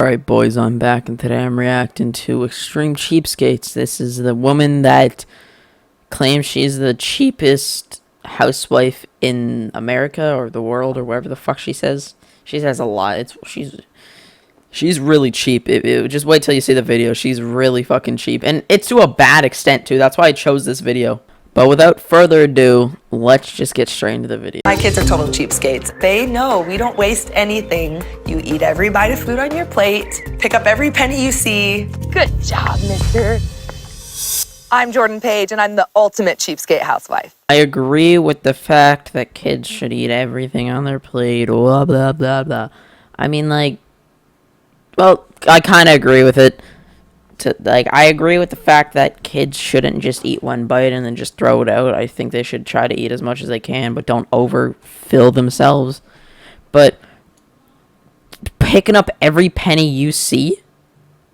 Alright boys, I'm back and today I'm reacting to Extreme Cheapskates. This is the woman that claims she's the cheapest housewife in America or the world or wherever the fuck she says. She says a lot. She's really cheap. Just wait till you see the video. She's really fucking cheap. And it's to a bad extent too. That's why I chose this video. But without further ado, let's just get straight into the video. My kids are total cheapskates. They know we don't waste anything. You eat every bite of food on your plate, pick up every penny you see. Good job, mister. I'm Jordan Page, and I'm the ultimate cheapskate housewife. I agree with the fact that kids should eat everything on their plate, blah, blah, blah, blah. I mean, like, well, I kind of agree with it. I agree with the fact that kids shouldn't just eat one bite and then just throw it out. I think they should try to eat as much as they can, but don't overfill themselves. But picking up every penny you see,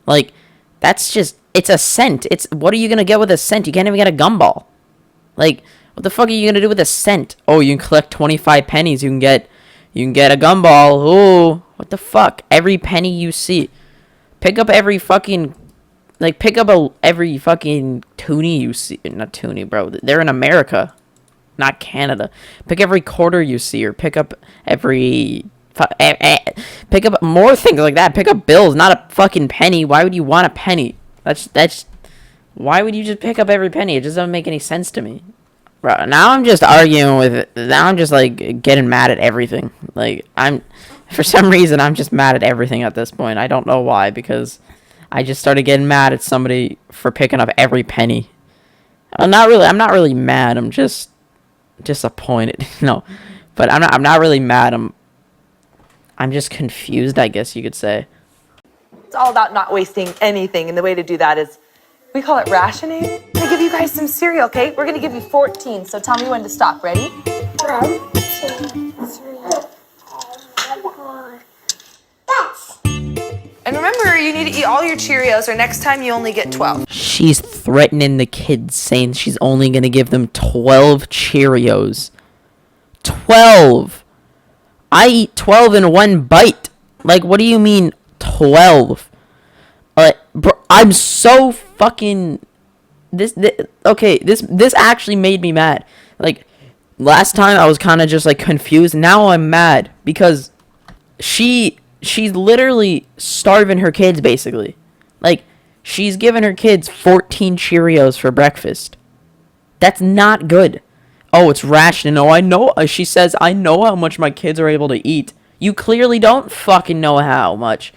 like, that's just, it's a cent. What are you going to get with a cent? You can't even get a gumball. Like, what the fuck are you going to do with a cent? Oh, you can collect 25 pennies. You can get a gumball. Oh, what the fuck? Every penny you see. Pick up every fucking... Like, pick up every fucking toonie you see. Not toonie, bro. They're in America, not Canada. Pick every quarter you see, or pick up every... Pick up more things like that. Pick up bills, not a fucking penny. Why would you want a penny? That's... Why would you just pick up every penny? It just doesn't make any sense to me. Bro, now I'm just arguing with it. Now I'm just, like, getting mad at everything. Like, for some reason, I'm just mad at everything at this point. I don't know why, because... I just started getting mad at somebody for picking up every penny. I'm not really mad. I'm just disappointed. No, but I'm not really mad. I'm just confused, I guess you could say. It's all about not wasting anything, and the way to do that is, we call it rationing. I'm gonna give you guys some cereal, okay? We're gonna give you 14, so tell me when to stop. Ready? 1, 2, 3, 4. And remember, you need to eat all your Cheerios, or next time you only get 12. She's threatening the kids, saying she's only going to give them 12 Cheerios. 12! I eat 12 in one bite. Like, what do you mean 12? Bro, I'm so fucking... This actually made me mad. Like, last time I was kind of just, like, confused. Now I'm mad because she's literally starving her kids, basically. Like, she's giving her kids 14 Cheerios for breakfast. That's not good. Oh, it's rationing. Oh, I know. She says, I know how much my kids are able to eat. You clearly don't fucking know how much.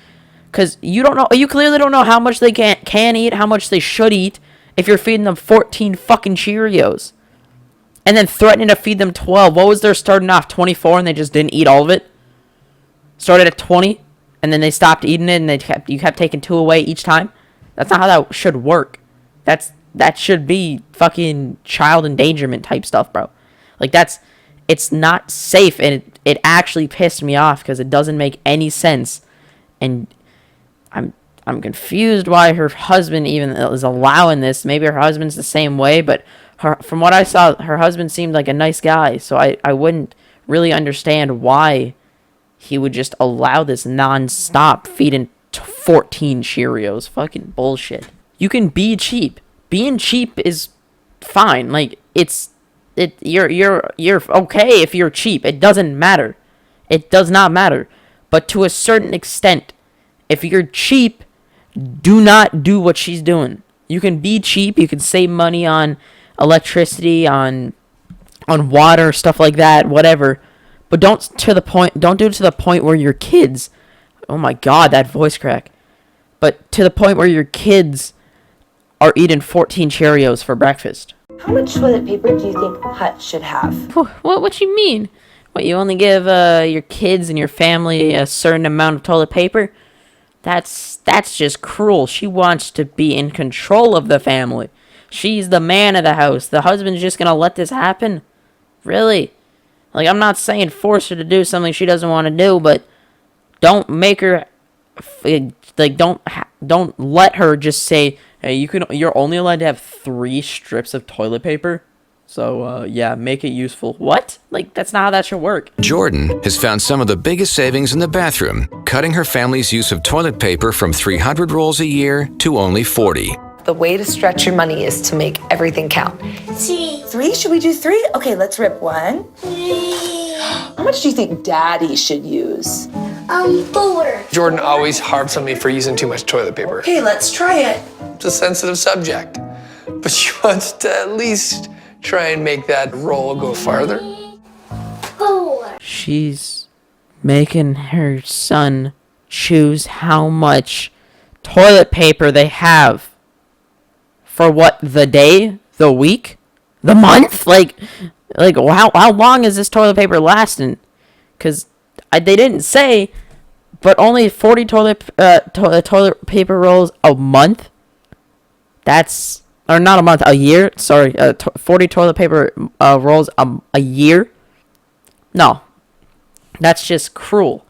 Because you don't know. You clearly don't know how much they can eat, how much they should eat, if you're feeding them 14 fucking Cheerios. And then threatening to feed them 12. What was their starting off? 24 and they just didn't eat all of it? Started at 20, and then they stopped eating it, and you kept taking 2 away each time. That's not how that should work. That should be fucking child endangerment type stuff, bro. Like, it's not safe, and it actually pissed me off because it doesn't make any sense, and I'm confused why her husband even is allowing this. Maybe her husband's the same way, but from what I saw, her husband seemed like a nice guy, so I wouldn't really understand why he would just allow this non-stop feeding 14 Cheerios. Fucking bullshit. You can be cheap. Being cheap is fine. Like, you're okay if you're cheap. It doesn't matter. It does not matter. But to a certain extent, if you're cheap, do not do what she's doing. You can be cheap. You can save money on electricity, on water, stuff like that, whatever. But don't do it to the point where your kids, oh my god, that voice crack. But to the point where your kids are eating 14 Cheerios for breakfast. How much toilet paper do you think Hut should have? What you mean? What, you only give your kids and your family a certain amount of toilet paper? That's just cruel. She wants to be in control of the family. She's the man of the house. The husband's just gonna let this happen? Really? Like, I'm not saying force her to do something she doesn't want to do, but don't make her, like, don't let her just say, hey, you're only allowed to have 3 strips of toilet paper, so, yeah, make it useful. What? Like, that's not how that should work. Jordan has found some of the biggest savings in the bathroom, cutting her family's use of toilet paper from 300 rolls a year to only 40. The way to stretch your money is to make everything count. 3. 3? Should we do 3? Okay, let's rip 1. 3. How much do you think Daddy should use? 4. Jordan always harps on me for using too much toilet paper. Okay, let's try it. It's a sensitive subject. But she wants to at least try and make that roll go farther. 4. She's making her son choose how much toilet paper they have for what, the day, the week, the month? Like how long is this toilet paper lasting? Because they didn't say, but only 40 toilet paper rolls a month. That's, or not a month, a year. Sorry, 40 toilet paper rolls a year. No, that's just cruel.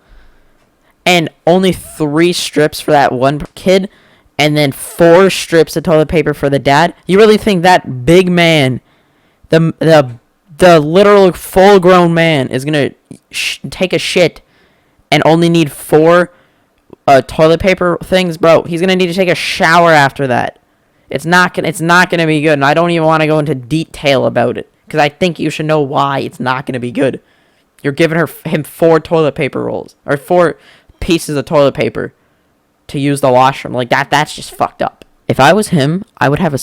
And only 3 strips for that one kid, and then 4 strips of toilet paper for the dad. You really think that big man, the literal full-grown man, is gonna take a shit and only need 4 toilet paper things, bro? He's gonna need to take a shower after that. It's not gonna be good, and I don't even want to go into detail about it because I think you should know why it's not gonna be good. You're giving him 4 toilet paper rolls or 4 pieces of toilet paper to use the washroom. Like that's just fucked up. If I was him, I would have a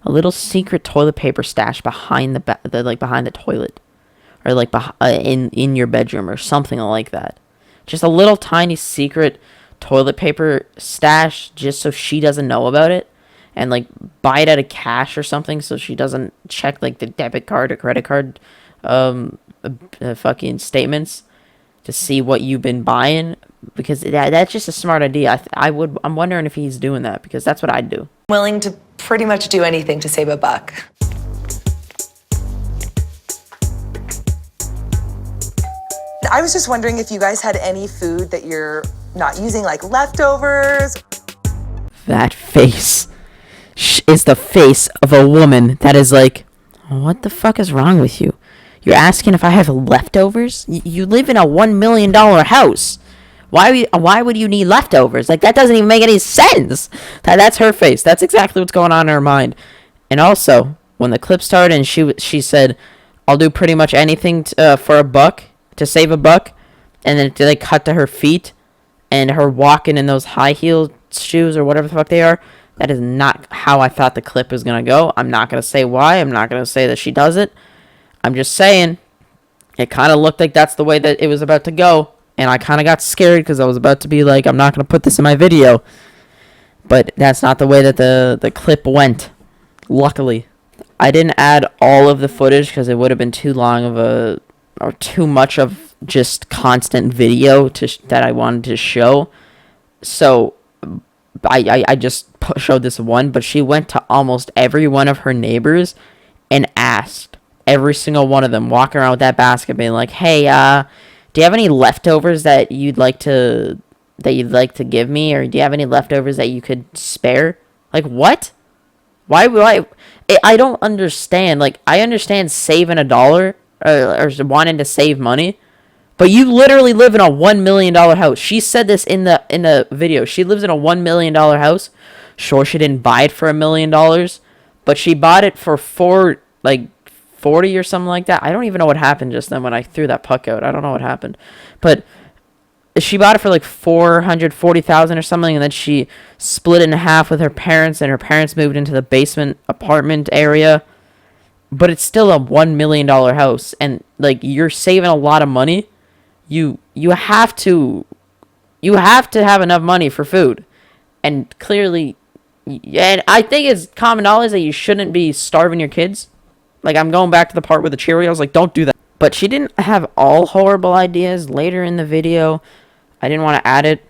little secret toilet paper stash behind behind the toilet, or like in your bedroom or something like that. Just a little tiny secret toilet paper stash, just so she doesn't know about it, and like buy it out of cash or something, so she doesn't check like the debit card or credit card fucking statements to see what you've been buying, because that's just a smart idea. I'm wondering if he's doing that, because that's what I'd do. Willing to pretty much do anything to save a buck. I was just wondering if you guys had any food that you're not using, like leftovers. That face is the face of a woman that is like, what the fuck is wrong with you? You're asking if I have leftovers? You live in a $1 million house. Why would you need leftovers? Like, that doesn't even make any sense. That's her face. That's exactly what's going on in her mind. And also, when the clip started and she said, I'll do pretty much anything for a buck, to save a buck, and then they cut to her feet and her walking in those high heel shoes or whatever the fuck they are. That is not how I thought the clip was going to go. I'm not going to say why. I'm not going to say that she does it. I'm just saying, it kind of looked like that's the way that it was about to go. And I kind of got scared because I was about to be like, I'm not going to put this in my video. But that's not the way that the clip went. Luckily. I didn't add all of the footage because it would have been too long or too much of just constant video that I wanted to show. So I just showed this one, but she went to almost every one of her neighbors and asked every single one of them, walking around with that basket, being like, "Hey, do you have any leftovers that you'd like to give me, or do you have any leftovers that you could spare?" Like, what? Why? I don't understand. Like, I understand saving $1 or wanting to save money, but you literally live in a $1 million house. She said this in the video. She lives in a $1 million house. Sure, she didn't buy it for $1 million, but she bought it for 40 or something like that. I don't even know what happened just then when I threw that puck out. I don't know what happened, but she bought it for like $440,000 or something, and then she split it in half with her parents, and her parents moved into the basement apartment area. But it's still a $1 million house, and like, you're saving a lot of money. You have to have enough money for food, and clearly, and I think it's common knowledge that you shouldn't be starving your kids. Like, I'm going back to the part with the Cheerios. Like, don't do that. But she didn't have all horrible ideas later in the video. I didn't want to add it,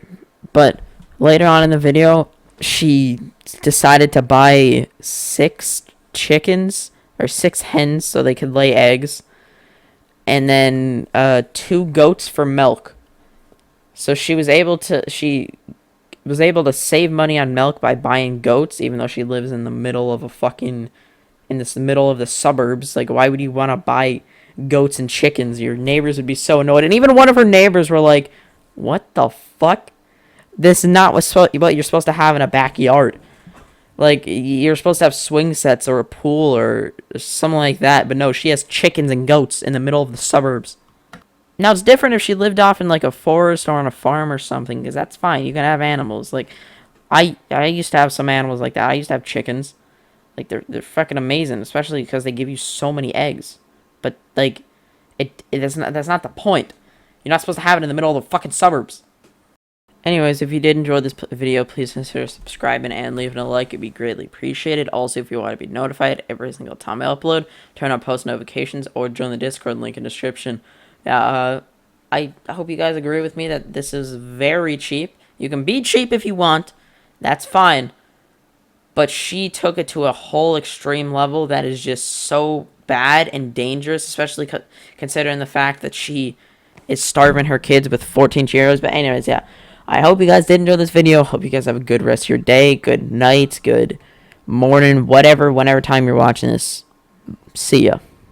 but later on in the video, she decided to buy 6 chickens or 6 hens so they could lay eggs, and then 2 goats for milk. So she was able to save money on milk by buying goats, even though she lives in the middle of the suburbs. Like, why would you want to buy goats and chickens. Your neighbors would be so annoyed. And even one of her neighbors were like, what the fuck? This is not what you're supposed to have in a backyard. Like, you're supposed to have swing sets or a pool or something like that. But no, she has chickens and goats in the middle of the suburbs. Now, it's different if she lived off in, like, a forest or on a farm or something, because that's fine. You can have animals. Like, I used to have some animals like that. I used to have chickens. Like, they're fucking amazing, especially because they give you so many eggs. But, like, that's not the point. You're not supposed to have it in the middle of the fucking suburbs. Anyways, if you did enjoy this video, please consider subscribing and leaving a like. It'd be greatly appreciated. Also, if you want to be notified every single time I upload, turn on post notifications or join the Discord link in the description. I hope you guys agree with me that this is very cheap. You can be cheap if you want. That's fine. But she took it to a whole extreme level that is just so bad and dangerous, especially considering the fact that she is starving her kids with 14 Cheerios. But anyways, yeah. I hope you guys did enjoy this video. Hope you guys have a good rest of your day, good night, good morning, whenever time you're watching this. See ya.